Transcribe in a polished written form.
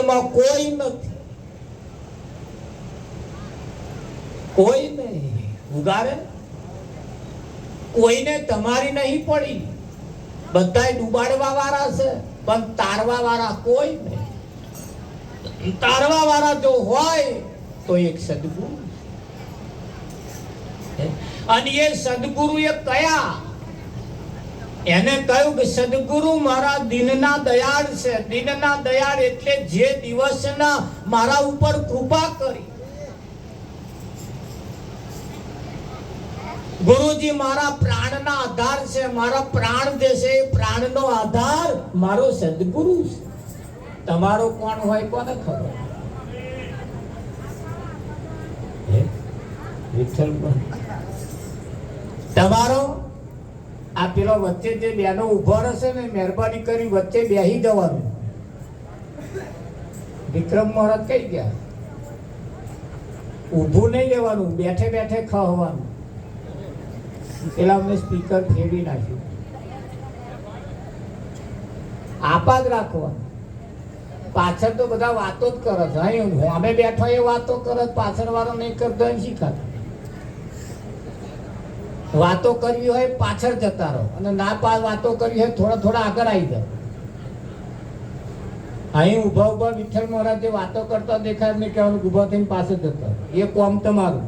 જગતમાં કોઈ નથી, કોઈ નહીં. ઉગારે કોઈને તમારી નહીં પડી, બધાય ડૂબાડવા વાળા છે, પણ તારવા વાળા કોઈ નહીં. તારવા વાળા જો હોય તો એક સદગુરુ, અને એ સદગુરુ એ કયા, એને કહ્યું કે સદગુરુ મારા દિનના દયાળ છે. દિનના દયાળ એટલે જે દિવસના મારા ઉપર કૃપા કરી. ગુરુજી મારા પ્રાણના આધાર છે, મારા પ્રાણ જે છે એ પ્રાણનો આધાર મારો સદગુરુ છે. તમારો કોણ હોય કોને ખબર? વિઠ્ઠલ તમારો આ પેલો વચ્ચે જે બેનો ઉભો રહેશે ને, મહેરબાની કરી વચ્ચે બેહી જવાનું. વિક્રમ મહારાજ કઈ ગયા, ઊભું નહીં લેવાનું, બેઠે બેઠે ખાવાનું. પેલા અમને સ્પીકર ફેરવી નાખ્યું. આપા જ રાખવાનું. પાછળ તો બધા વાતો જ કરે છે. અહીં અમે બેઠો એ વાતો કરે, પાછળ વાળો નહીં કરતો એમ શીખાતો. વાતો કરવી હોય પાછળ જતા રહો, અને ના વાતો કરવી હોય થોડા થોડા આગળ આવી જાઓ. અહીં ઉભા ઉભા વિઠ્ઠલ મહારાજ જે વાતો કરતા દેખાય એમને કહેવાનું ઉભા થઈને પાછળ જતા, એ કોમ તમારું.